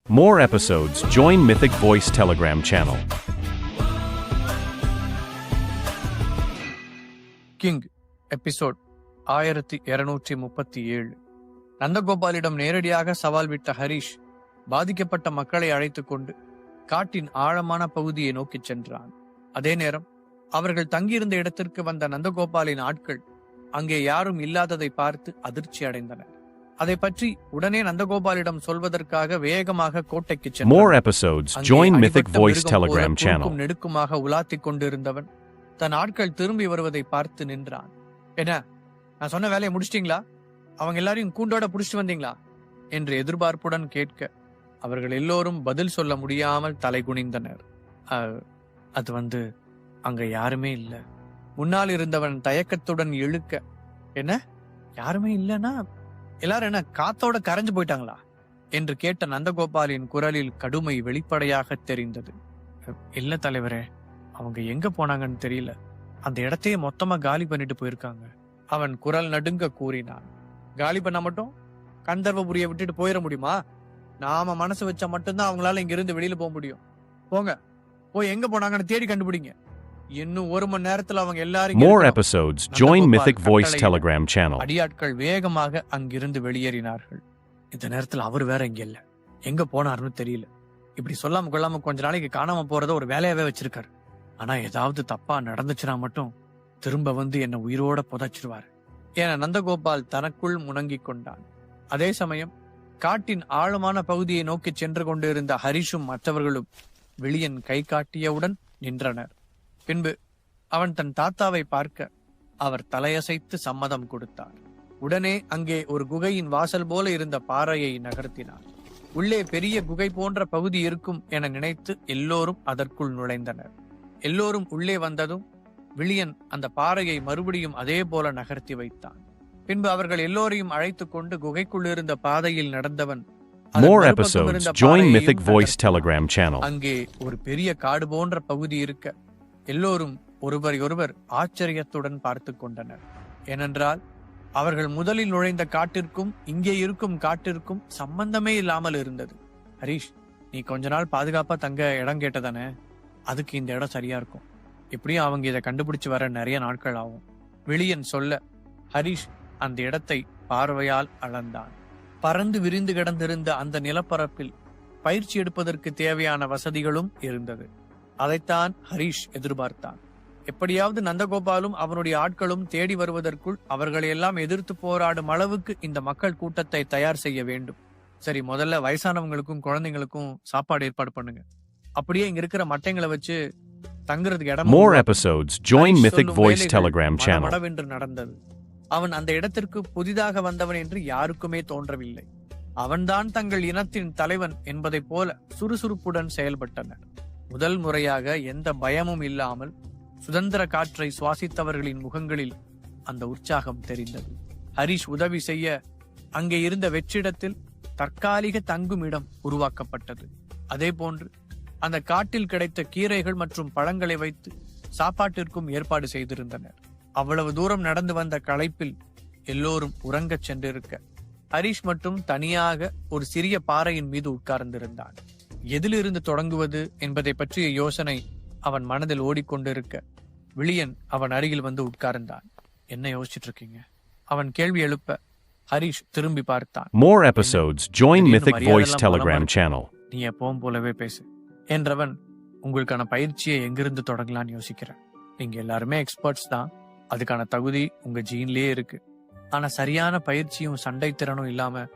More episodes, join Mythic Voice Telegram channel. King episode 1237. நந்தகோபாலிடம் நேரடியாக சவால் விட்ட ஹரிஷ் பாதிக்கப்பட்ட மக்களை அழைத்துக் கொண்டு காட்டின் ஆழமான பகுதியை நோக்கிச் சென்றான். அதே நேரம் அவர்கள் தங்கியிருந்த இடத்திற்கு வந்த நந்தகோபாலின் ஆட்கள் அங்கே யாரும் இல்லாததை பார்த்து அதிர்ச்சி அடைந்தனர். அதை பற்றி உடனே நந்தகோபாலிடம் சொல்வதற்காக வேகமாக கோட்டைக்கு சென்றான். More episodes, join Mythic Voice Telegram channel. நெடுக்குமாக உலாத்திக் கொண்டிருந்தவன் தன் ஆட்கள் திரும்பி வருவதை பார்த்து நின்றான். என்ன, நான் சொன்ன வேலையை முடிச்சிட்டீங்களா? அவங்க எல்லாரையும் கூண்டோட புடிச்சிட்டு வந்தீங்களா என்று எதிர்பார்ப்புடன் கேட்க அவர்கள் எல்லோரும் பதில் சொல்ல முடியாமல் தலை குனிந்தனர். அது அங்க யாருமே இல்ல. முன்னால் இருந்தவன் தயக்கத்துடன் இழுக்க, என்ன யாருமே இல்லனா எல்லாரும் என்ன காத்தோட கரைஞ்சு போயிட்டாங்களா என்று கேட்ட நந்தகோபாலின் குரலில் கடுமை வெளிப்படையாக தெரிந்தது. இல்ல தலைவரே, அவங்க எங்க போனாங்கன்னு தெரியல, அந்த இடத்தையே மொத்தமா காலி பண்ணிட்டு போயிருக்காங்க. அவன் குரல் நடுங்க கூறினான். காலி பண்ண மட்டும் கந்தர்வபுரியை விட்டுட்டு போயிட முடியுமா? நாம மனசு வச்சா மட்டும்தான் அவங்களால இங்க இருந்து வெளியில போக முடியும். போங்க, போய் எங்க போனாங்கன்னு தேடி கண்டுபிடிங்க. இன்னும் ஒரு மணி நேரத்துல அவங்க எல்லாரும். More episodes, join Mythic Voice Telegram channel. அடியாட்கள் வேகமாக அங்கிருந்து வெளியேறினார்கள். இந்த நேரத்துல அவர் வேற இங்க இல்ல, எங்க போனாருன்னு தெரியல. இப்படி சொல்லாம கொள்ளாம கொஞ்ச நாளைக்கு காணாம போறத ஒரு வேலையாவே வச்சிருக்காரு. ஆனா ஏதாவது தப்பா நடந்துச்சுன்னா மட்டும் திரும்ப என்ன உயிரோட புதைச்சிருவாரு என நந்தகோபால் தனக்குள் முணங்கிக் கொண்டான். அதே சமயம் காட்டின் ஆழமான பகுதியை நோக்கி சென்று கொண்டிருந்த ஹரிஷும் மற்றவர்களும் விழியன் கை காட்டியவுடன் நின்றனர். பின்பு அவன் தன் தாத்தாவை பார்க்க அவர் தலையசைத்து சம்மதம் கொடுத்தார். உடனே அங்கே ஒரு குகையின் வாசல் போல இருந்த பாறையை நகர்த்தினார். உள்ளே பெரிய குகை போன்ற பகுதி இருக்கும் என நினைத்து எல்லோரும் அதற்குள் நுழைந்தனர். எல்லோரும் உள்ளே வந்ததும் விழியன் அந்த பாறையை மறுபடியும் அதே போல நகர்த்தி வைத்தான். பின்பு அவர்கள் எல்லோரையும் அழைத்துக் கொண்டு குகைக்குள் இருந்த பாதையில் நடந்தவன். More episodes, join Mythic Voice Telegram channel. அங்கே ஒரு பெரிய காடு போன்ற பகுதி இருக்க எல்லோரும் ஒருவர் ஆச்சரியத்துடன் பார்த்து கொண்டனர். ஏனென்றால் அவர்கள் முதலில் நுழைந்த காட்டிற்கும் இங்கே இருக்கும் காட்டிற்கும் சம்பந்தமே இல்லாமல் இருந்தது. ஹரிஷ், நீ கொஞ்ச நாள் பாதுகாப்பா தங்க இடம் கேட்டதானே? அதுக்கு இந்த இடம் சரியா இருக்கும். எப்படியும் அவங்க இதை கண்டுபிடிச்சு வர நிறைய நாட்கள் ஆகும். விழியன் சொல்ல ஹரிஷ் அந்த இடத்தை பார்வையால் அளந்தான். பறந்து விரிந்து கிடந்திருந்த அந்த நிலப்பரப்பில் பயிற்சி எடுப்பதற்கு தேவையான வசதிகளும் இருந்தது. அதைத்தான் ஹரிஷ் எதிர்பார்த்தான். எப்படியாவது நந்தகோபாலும் அவனுடைய ஆட்களும் தேடி வருவதற்குள் அவர்களை எல்லாம் எதிர்த்து போராடும் அளவுக்கு இந்த மக்கள் கூட்டத்தை தயார் செய்ய வேண்டும். சரி, முதல்ல வயசானவங்களுக்கும் குழந்தைங்களுக்கும் சாப்பாடு ஏற்பாடு பண்ணுங்க. அப்படியே இங்க இருக்கிற மட்டைங்களை வச்சு தங்குறதுக்கு இடம். More episodes, join Mythic Voice Telegram channel. மடவென்று நடந்தது. அவன் அந்த இடத்திற்கு புதிதாக வந்தவன் என்று யாருக்குமே தோன்றவில்லை. அவன்தான் தங்கள் இனத்தின் தலைவன் என்பதை போல சுறுசுறுப்புடன் செயல்பட்டனர். முதல் முறையாக எந்த பயமும் இல்லாமல் சுதந்திர காற்றை சுவாசித்தவர்களின் முகங்களில் அந்த உற்சாகம் தெரிந்தது. ஹரிஷ் உதவி செய்ய அங்கே இருந்த வெற்றிடத்தில் தற்காலிக தங்கும் இடம் உருவாக்கப்பட்டது. அதே போன்று அந்த காட்டில் கிடைத்த கீரைகள் மற்றும் பழங்களை வைத்து சாப்பாட்டிற்கும் ஏற்பாடு செய்திருந்தனர். அவ்வளவு தூரம் நடந்து வந்த களைப்பில் எல்லோரும் உறங்கச் சென்றிருக்க ஹரிஷ் மட்டும் தனியாக ஒரு சிறிய பாறையின் மீது உட்கார்ந்திருந்தான். எதிலிருந்து தொடங்குவது என்பதை பற்றிய யோசனை அவன் மனதில் ஓடிக்கொண்டிருக்க விழியன் அவன் அருகில் வந்து உட்கார்ந்தான். என்ன யோசிச்சுட்டு இருக்கீங்க? அவன் கேள்வி எழுப்ப ஹரிஷ் திரும்பி பார்த்தான். More episodes, join Mythic Voice Telegram channel. நீ எப்பவும் போலவே பேசு என்றவன், உங்களுக்கான பயிற்சியை எங்கிருந்து தொடங்கலான்னு யோசிக்கிறேன். நீங்க எல்லாருமே எக்ஸ்பர்ட்ஸ் தான், அதுக்கான தகுதி உங்க ஜீன்லயே இருக்கு. ஆனா சரியான பயிற்சியும் சண்டை திறனும் இல்லாம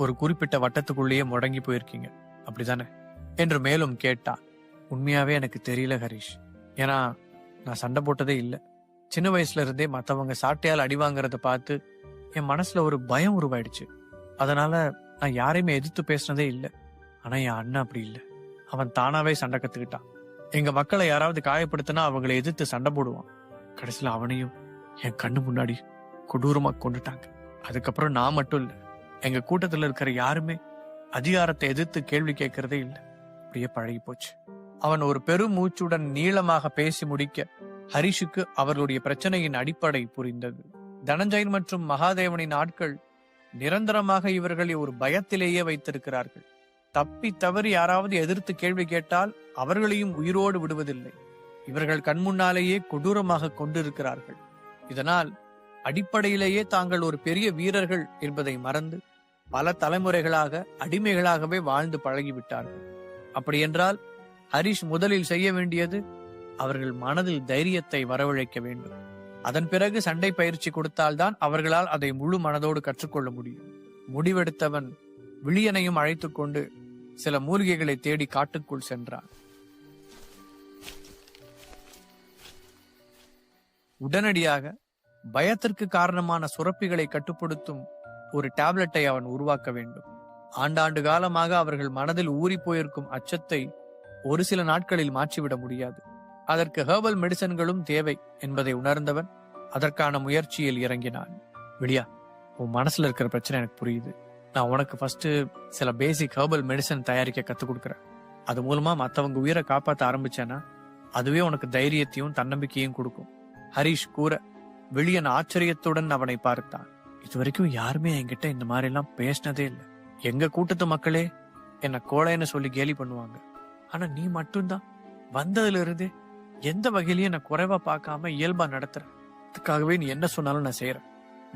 ஒரு குறிப்பிட்ட வட்டத்துக்குள்ளேயே முடங்கி போயிருக்கீங்க, அப்படிதானே என்று மேலும் கேட்டான். உண்மையாவே எனக்கு தெரியல ஹரிஷ், ஏன்னா நான் சண்டை போட்டதே இல்லை. சின்ன வயசுல இருந்தே மற்றவங்க சாட்டையால் அடி வாங்கறத பார்த்து என் மனசுல ஒரு பயம் உருவாயிடுச்சு. அதனால நான் யாரையுமே எதிர்த்து பேசினதே இல்லை. ஆனா என் அண்ணன் அப்படி இல்லை, அவன் தானாவே சண்டை கத்துக்கிட்டான். எங்க மக்களை யாராவது காயப்படுத்தினா அவங்களை எதிர்த்து சண்டை போடுவான். கடைசியில அவனையும் என் கண்ணு முன்னாடி கொடூரமா கொண்டுட்டாங்க. அதுக்கப்புறம் நான் மட்டும் இல்லை, எங்க கூட்டத்துல இருக்கிற யாருமே அதிகாரத்தை எதிர்த்து கேள்வி கேட்கறதே இல்லை. அப்படியே பழகி போச்சு. அவன் ஒரு பெரும் மூச்சுடன் நீளமாக பேசி முடிக்க ஹரிஷுக்கு அவர்களுடைய பிரச்சனையின் அடிப்படை புரிந்தது. தனஞ்சயன் மற்றும் மகாதேவனின் ஆட்கள் நிரந்தரமாக இவர்களை ஒரு பயத்திலேயே வைத்திருக்கிறார்கள். தப்பி தவறி யாராவது எதிர்த்து கேள்வி கேட்டால் அவர்களையும் உயிரோடு விடுவதில்லை. இவர்கள் கண்முன்னாலேயே கொடூரமாக கொண்டிருக்கிறார்கள். இதனால் அடிப்படையிலேயே தாங்கள் ஒரு பெரிய வீரர்கள் என்பதை மறந்து பல தலைமுறைகளாக அடிமைகளாகவே வாழ்ந்து பழகிவிட்டார்கள். அப்படியென்றால் ஹரிஷ் முதலில் செய்ய வேண்டியது அவர்கள் மனதில் தைரியத்தை வரவழைக்க வேண்டும். அதன் பிறகு சண்டை பயிற்சி கொடுத்தால்தான் அவர்களால் அதை முழு மனதோடு கற்றுக்கொள்ள முடியும். முடிவெடுத்தவன் விழியனையும் அழைத்துக் கொண்டு சில மூலிகைகளை தேடி காட்டுக்குள் சென்றான். உடனடியாக பயத்திற்கு காரணமான சுரப்பிகளை கட்டுப்படுத்தும் ஒரு டேப்லெட்டை அவன் உருவாக்க வேண்டும். ஆண்டாண்டு காலமாக அவர்கள் மனதில் ஊறி போயிருக்கும் அச்சத்தை ஒரு சில நாட்களில் மாற்றிவிட முடியாது. அதற்கு ஹெர்பல் மெடிசன்களும் தேவை என்பதை உணர்ந்தவன் அதற்கான முயற்சியில் இறங்கினான். விடியா, உன் மனசுல இருக்கிற பிரச்சனை எனக்கு புரியுது. நான் உனக்கு ஃபர்ஸ்ட் சில பேசிக் ஹெர்பல் மெடிசன் தயாரிக்க கத்துக் கொடுக்குறேன். அது மூலமா மற்றவங்க உயிரை காப்பாற்ற ஆரம்பிச்சேன்னா அதுவே உனக்கு தைரியத்தையும் தன்னம்பிக்கையும் கொடுக்கும். ஹரிஷ் கூற விழியன் ஆச்சரியத்துடன் அவனை பார்த்தான். இதுவரைக்கும் யாருமே என்கிட்ட இந்த மாதிரி எல்லாம் பேசினதே இல்லை. எங்க கூட்டத்து மக்களே என்ன கோழைன்னு சொல்லி கேலி பண்ணுவாங்க. ஆனா நீ மட்டும்தான் வந்ததுல இருந்து எந்த வகையிலயும் என்ன குறைவா பார்க்காம இயல்பா நடத்துற. அதுக்காகவே நீ என்ன சொன்னாலும் நான் செய்யறேன்.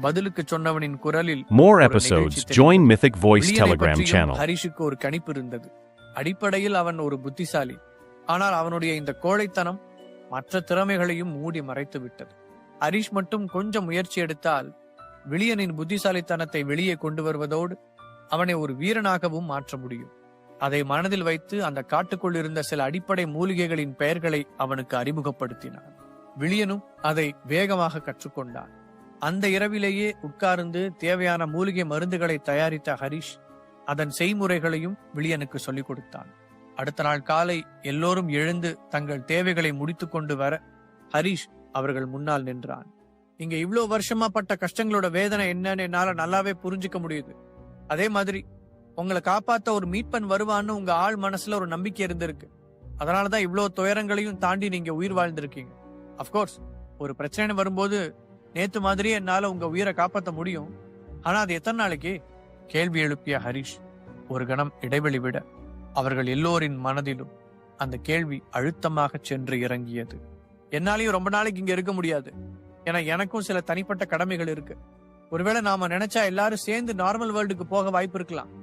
பதிலுக்கு சொன்னவனின் குரலில் More episodes. Join Mythic Voice Telegram channel. ஹரிஷுக்கு ஒரு கணிப்பு இருந்தது. அடிப்படையில் அவன் ஒரு புத்திசாலி. ஆனால் அவனுடைய இந்த கோழைத்தனம் மற்ற திறமைகளையும் மூடி மறைத்து விட்டது. ஹரிஷ் மட்டும் கொஞ்சம் முயற்சி எடுத்தால் விழியனின் புத்திசாலித்தனத்தை வெளியே கொண்டு வருவதோடு அவனை ஒரு வீரனாகவும் மாற்ற முடியும். அதை மனதில் வைத்து அந்த காட்டுக்குள் இருந்த சில அடிப்படை மூலிகைகளின் பெயர்களை அவனுக்கு அறிமுகப்படுத்தினான். விழியனும் அதை வேகமாக கற்றுக்கொண்டான். அந்த இரவிலேயே உட்கார்ந்து தேவையான மூலிகை மருந்துகளை தயாரித்த ஹரிஷ் அதன் செய்முறைகளையும் விழியனுக்கு சொல்லிக் கொடுத்தான். அடுத்த நாள் காலை எல்லோரும் எழுந்து தங்கள் தேவைகளை முடித்துக் கொண்டு வர ஹரிஷ் அவர்கள் முன்னால் நின்றான். இங்க இவ்ளோ வருஷமா பட்ட கஷ்டங்களோட வேதனை என்னன்னு என்னால நல்லாவே புரிஞ்சுக்க முடியுது. அதே மாதிரி உங்களை காப்பாத்த ஒரு மீட்பன் வருவான்னு உங்க ஆள் மனசுல ஒரு நம்பிக்கை இருந்திருக்கு. அதனாலதான் இவ்வளவு துயரங்களையும் தாண்டி நீங்க உயிர் வாழ்ந்திருக்கீங்க. அப்கோர்ஸ் ஒரு பிரச்சனை வரும்போது நேத்து மாதிரியே என்னால உங்க உயிரை காப்பாற்ற முடியும். ஆனா அது எத்தனை நாளைக்கு? கேள்வி எழுப்பிய ஹரிஷ் ஒரு கணம் இடைவெளி விட அவர்கள் எல்லோரின் மனதிலும் அந்த கேள்வி அழுத்தமாக சென்று இறங்கியது. என்னாலையும் ரொம்ப நாளைக்கு இங்க இருக்க முடியாது. ஏன்னா எனக்கும் சில தனிப்பட்ட கடமைகள் இருக்கு. ஒருவேளை நாம நினைச்சா எல்லாரும் சேர்ந்து நார்மல் வேர்ல்டுக்கு போக வாய்ப்பு இருக்கலாம்.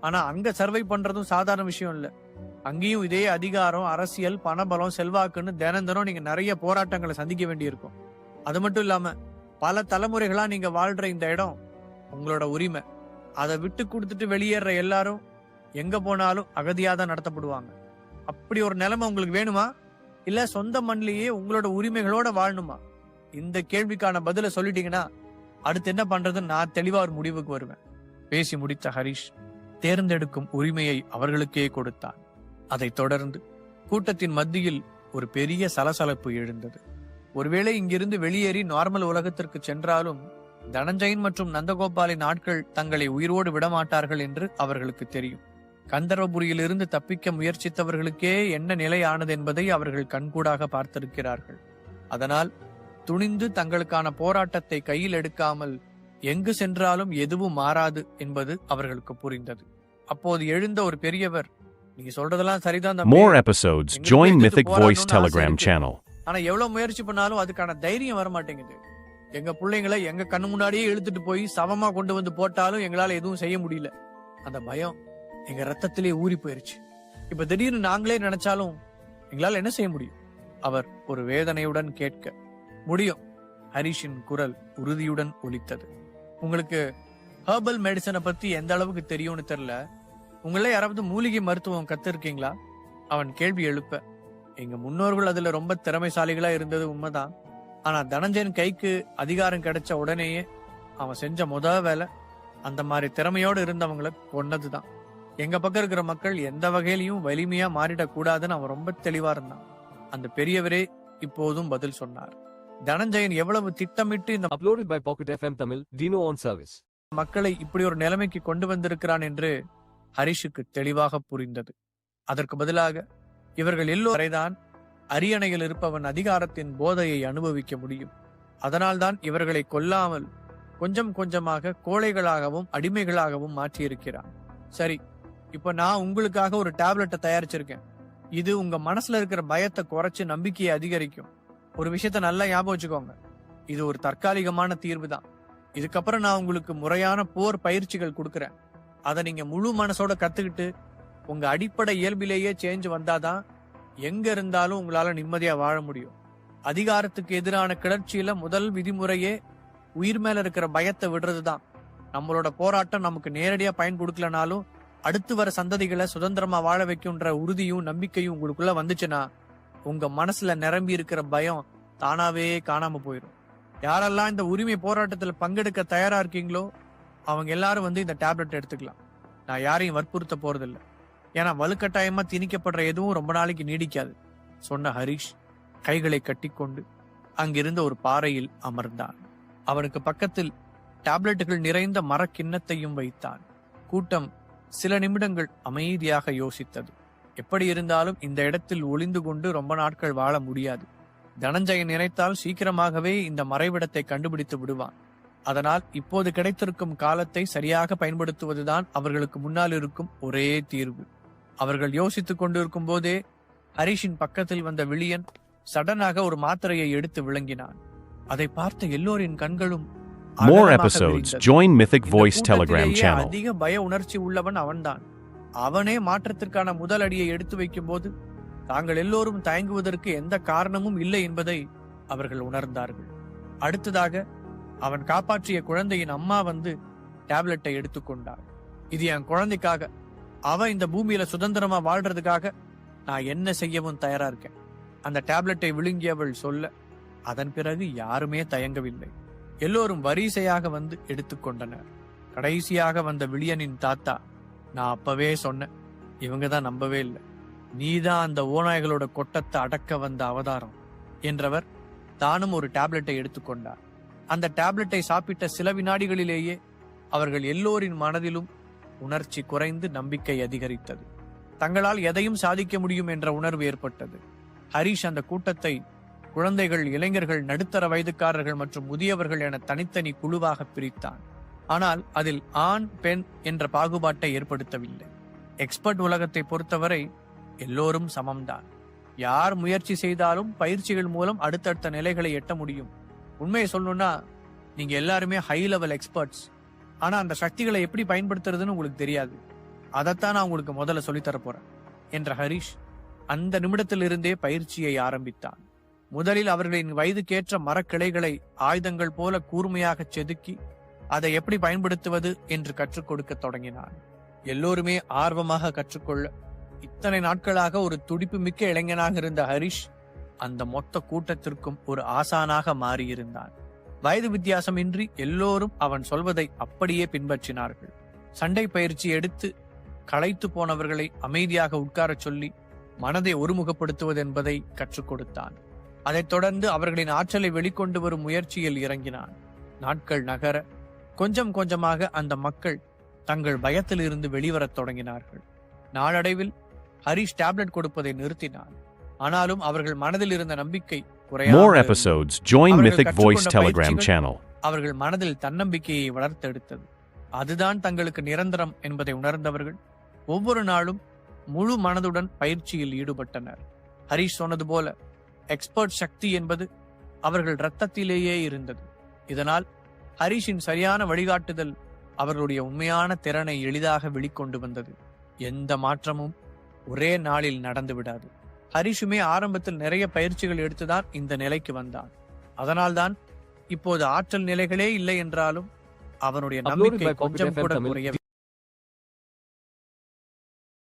ஆனா அங்க சர்வை பண்றதும் சாதாரண விஷயம் இல்ல. அங்கேயும் இதே அதிகாரம், அரசியல், பணபலம், செல்வாக்குன்னு தினம் நீங்க நிறைய போராட்டங்களை சந்திக்க வேண்டியிருக்கும். அது மட்டும் இல்லாம பல தலைமுறைகளா நீங்க வாழ்ற இந்த இடம் உங்களோட உரிமை. அதை விட்டு கொடுத்துட்டு வெளியேற எல்லாரும் எங்க போனாலும் அகதியாதான் நடத்தப்படுவாங்க. அப்படி ஒரு நிலைமை உங்களுக்கு வேணுமா? இல்ல சொந்த மண்ணிலேயே உங்களோட உரிமைகளோட வாழணுமா? இந்த கேள்விக்கான பதில சொல்லிட்டீங்கன்னா அடுத்து என்ன பண்றதுன்னு நான் தெளிவா ஒரு முடிவுக்கு வருவேன். பேசி முடித்த ஹரிஷ் தேர்ந்தெடுக்கும் உரிமையை அவர்களுக்கே கொடுத்தான். அதைத் தொடர்ந்து கூட்டத்தின் மத்தியில் ஒரு பெரிய சலசலப்பு எழுந்தது. ஒருவேளை இங்கிருந்து வெளியேறி நார்மல் உலகத்திற்கு சென்றாலும் தனஞ்சயன் மற்றும் நந்தகோபாலின் ஆட்கள் தங்களை உயிரோடு விடமாட்டார்கள் என்று அவர்களுக்கு தெரியும். கந்தர்வபுரியிலிருந்து தப்பிக்க முயற்சித்தவர்களுக்கே என்ன நிலை ஆனது என்பதை அவர்கள் கண்கூடாக பார்த்திருக்கிறார்கள். அதனால் துணிந்து தங்களுக்கான போராட்டத்தை கையில் எடுக்காமல் எங்கு சென்றாலும் எதுவும் மாறாது என்பது அவர்களுக்கு புரிந்தது. அப்போது எழுந்த ஒரு பெரியவர், நீங்க சொல்றதெல்லாம் சரிதான். More episodes. Join Mythic Voice Telegram channel. ஆனா எவ்வளவு முயற்சி பண்ணாலும் அதுக்கான தைரியம் வர மாட்டேங்குது. எங்க பிள்ளைங்களை எங்க கண்ணு முன்னாடியே இழுத்துட்டு போய் சவமா கொண்டு வந்து போட்டாலும் எங்களால எதுவும் செய்ய முடியல. அந்த பயம் எங்க ரத்தத்திலே ஊறி போயிருச்சு. இப்ப திடீர்னு நாங்களே நினைச்சாலும் எங்களால என்ன செய்ய முடியும்? அவர் ஒரு வேதனையுடன் கேட்க, முடியும். ஹரிஷின் குரல் உறுதியுடன் ஒலித்தது. உங்களுக்கு ஹெர்பல் மெடிசனை பத்தி எந்த அளவுக்கு தெரியும்னு தெரியல. உங்கள யாராவது மூலிகை மருத்துவம் கத்திருக்கீங்களா? அவன் கேள்வி எழுப்ப, எங்க முன்னோர்கள் அதுல ரொம்ப திறமைசாலிகளா இருந்தது உண்மைதான். ஆனா தனஞ்சயன் கைக்கு அதிகாரம் கிடைச்ச உடனேயே அவன் செஞ்ச வேலை அந்த மாதிரி திறமையோடு இருந்தவங்களை கொன்னதுதான். எங்க பக்கம் இருக்கிற மக்கள் எந்த வகையிலையும் வலிமையா மாறிடக்கூடாதுன்னு அவன் ரொம்ப தெளிவா இருந்தான். அந்த பெரியவரே இப்போதும் பதில் சொன்னார். தனஞ்சயன் எவ்வளவு திட்டமிட்டு இந்த uploaded by Pocket FM Tamil Dino on service மக்களை இப்படி ஒரு நிலைமைக்கு கொண்டு வந்திருக்கிறான் என்று ஹரிஷுக்கு தெளிவாக புரிந்தது. அதற்கு பதிலாக இவர்கள் எல்லோரைதான் அரியணையில் இருப்பவன் அதிகாரத்தின் போதையை அனுபவிக்க முடியும். அதனால்தான் இவர்களை கொல்லாமல் கொஞ்சம் கொஞ்சமாக கோழைகளாகவும் அடிமைகளாகவும் மாற்றியிருக்கிறான். சரி, இப்ப நான் உங்களுக்காக ஒரு டேப்லெட்டை தயாரிச்சிருக்கேன். இது உங்க மனசுல இருக்கிற பயத்தை குறைச்சு நம்பிக்கையை அதிகரிக்கும். ஒரு விஷயத்த நல்லா ஞாபகம் வச்சுக்கோங்க, இது ஒரு தற்காலிகமான தீர்வு தான். இதுக்கப்புறம் நான் உங்களுக்கு முறையான போர் பயிற்சிகள் கொடுக்கறேன். அதை நீங்க முழு மனசோட கத்துக்கிட்டு உங்க அடிப்படை இயல்பிலேயே சேஞ்ச் வந்தாதான் எங்க இருந்தாலும் உங்களால நிம்மதியா வாழ முடியும். அதிகாரத்துக்கு எதிரான கிளர்ச்சியில முதல் விதிமுறையே உயிர் மேல இருக்கிற பயத்தை விடுறதுதான். நம்மளோட போராட்டம் நமக்கு நேரடியா பயன் கொடுக்கலனாலும் அடுத்து வர சந்ததிகளை சுதந்திரமா வாழ வைக்கும்ன்ற உறுதியும் நம்பிக்கையும் உங்களுக்குள்ள வந்துச்சுன்னா உங்க மனசுல நிரம்பி இருக்கிற பயம் தானாவே காணாம போயிடும். யாரெல்லாம் இந்த உரிமை போராட்டத்துல பங்கெடுக்க தயாரா இருக்கீங்களோ அவங்க எல்லாரும் இந்த டேப்லெட் எடுத்துக்கலாம். நான் யாரையும் வற்புறுத்த போறதில்ல. ஏன்னா வலுக்கட்டாயமா திணிக்கப்படுற எதுவும் ரொம்ப நாளைக்கு நீடிக்காது சொன்ன ஹரிஷ் கைகளை கட்டிக்கொண்டு அங்கிருந்த ஒரு பாறையில் அமர்ந்தான். அவனுக்கு பக்கத்தில் டேப்லெட்டுகள் நிறைந்த மரக்கிண்ணத்தையும் வைத்தான். கூட்டம் சில நிமிடங்கள் அமைதியாக யோசித்தது. எப்படி இருந்தாலும் இந்த இடத்தில் ஒளிந்து கொண்டு ரொம்ப நாட்கள் வாழ முடியாது. தனஞ்சயன் நினைத்தால் சீக்கிரமாகவே இந்த மறைவிடத்தை கண்டுபிடித்து விடுவான். அதனால் இப்போது கிடைத்திருக்கும் காலத்தை சரியாக பயன்படுத்துவதுதான் அவர்களுக்கு முன்னால் இருக்கும் ஒரே தீர்வு. அவர்கள் யோசித்துக் கொண்டிருக்கும் போதே ஹரிஷின் பக்கத்தில் வந்த விழியன் சடனாக ஒரு மாத்திரையை எடுத்து விளங்கினான். அதை பார்த்த எல்லோரின் கண்களும் More episodes. Join Mythic Voice Telegram channel. அதிக பய உணர்ச்சி உள்ளவன் அவன்தான். அவனே மாற்றத்திற்கான முதல் அடியை எடுத்து வைக்கும் போது தாங்கள் எல்லோரும் தயங்குவதற்கு எந்த காரணமும் இல்லை என்பதை அவர்கள் உணர்ந்தார்கள். அடுத்ததாக அவன் காப்பாற்றிய குழந்தையின் அம்மா டேப்லெட்டை எடுத்துக்கொண்டாள். இது என் குழந்தைக்காக, அவ இந்த பூமியில சுதந்திரமா வாழ்றதுக்காக நான் என்ன செய்யவும் தயாரா இருக்கேன். அந்த டேப்லெட்டை விழுங்கியவள் சொல்ல அதன் பிறகு யாருமே தயங்கவில்லை. எல்லோரும் வரிசையாக எடுத்துக்கொண்டனர். கடைசியாக வந்த விழியனின் தாத்தா, நான் அப்பவே சொன்னேன், இவங்கதான் நம்பவே இல்லை, நீதான் அந்த ஓநாய்களோட கொட்டத்தை அடக்க வந்த அவதாரம் என்றவர் தானும் ஒரு டேப்லெட்டை எடுத்துக்கொண்டார். அந்த டேப்லெட்டை சாப்பிட்ட சில வினாடிகளிலேயே அவர்கள் எல்லோரின் மனதிலும் உணர்ச்சி குறைந்து நம்பிக்கை அதிகரித்தது. தங்களால் எதையும் சாதிக்க முடியும் என்ற உணர்வு ஏற்பட்டது. ஹரிஷ் அந்த கூட்டத்தை குழந்தைகள், இளைஞர்கள், நடுத்தர வயதுக்காரர்கள் மற்றும் முதியவர்கள் என தனித்தனி குழுவாக பிரித்தான். ஆனால் அதில் ஆண், பெண் என்ற பாகுபாட்டை ஏற்படுத்தவில்லை. எக்ஸ்பர்ட் உலகத்தை பொறுத்தவரை எல்லோரும் சமம்தான். யார் முயற்சி செய்தாலும் பயிற்சிகள் மூலம் அடுத்தடுத்த நிலைகளை எட்ட முடியும். உண்மையை சொல்லணும்னா நீங்க எல்லாருமே ஹை லெவல் எக்ஸ்பர்ட்ஸ். ஆனா அந்த சக்திகளை எப்படி பயன்படுத்துறதுன்னு உங்களுக்கு தெரியாது. அதைத்தான் நான் உங்களுக்கு முதல்ல சொல்லித்தர போறேன் என்ற ஹரிஷ் அந்த நிமிடத்திலிருந்தே பயிற்சியை ஆரம்பித்தான். முதலில் அவர்களின் வயதுக்கேற்ற மரக்கிளைகளை ஆயுதங்கள் போல கூர்மையாக செதுக்கி அதை எப்படி பயன்படுத்துவது என்று கற்றுக் கொடுக்க தொடங்கினான். எல்லோருமே ஆர்வமாக கற்றுக்கொள்ள இத்தனை நாட்களாக ஒரு துடிப்பு மிக்க இளைஞனாக இருந்த ஹரிஷ் அந்த மொத்த கூட்டத்திற்கும் ஒரு ஆசானாக மாறியிருந்தான். வயது வித்தியாசமின்றி எல்லோரும் அவன் சொல்வதை அப்படியே பின்பற்றினார்கள். சண்டை பயிற்சி எடுத்து களைத்து போனவர்களை அமைதியாக உட்காரச் சொல்லி மனதை ஒருமுகப்படுத்துவது என்பதை கற்றுக் கொடுத்தான். அதைத் தொடர்ந்து அவர்களின் ஆற்றலை வெளிக்கொண்டு வரும் முயற்சியில் இறங்கினான். நாட்கள் நகர கொஞ்சம் கொஞ்சமாக அந்த மக்கள் தங்கள் பயத்திலிருந்து வெளிவரத் தொடங்கினார்கள். நாளடைவில் ஹரிஷ் டேப்லெட் கொடுப்பதை நிறுத்தினான். ஆனாலும் அவர்கள் மனதில் இருந்த நம்பிக்கை More episodes. Join Mythic Voice Telegram channel. அவர்கள் மனதில் தன்னம்பிக்கையை வளர்த்தெடுத்தது. அதுதான் தங்களுக்கு நிரந்தரம் என்பதை உணர்ந்தவர்கள் ஒவ்வொரு நாளும் முழு மனதுடன் பயிற்சியில் ஈடுபட்டனர். ஹரிஷ் சொன்னது போல எக்ஸ்பர்ட் சக்தி என்பது அவர்கள் இரத்தத்திலேயே இருந்தது. இதனால் ஹரிஷின் சரியான வழிகாட்டுதல் அவர்களுடைய உண்மையான திறனை எளிதாக வெளிக்கொண்டு வந்தது. எந்த மாற்றமும் ஒரே நாளில் நடந்து விடாது. ஹரிஷுமே ஆரம்பத்தில் நிறைய பயிற்சிகள் எடுத்துதான் இந்த நிலைக்கு வந்தான். அதனால்தான் இப்போது ஆற்றல் நிலைகளே இல்லை என்றாலும் அவனுடைய நம்பிக்கை கொஞ்சம் கூட குறையவில்லை.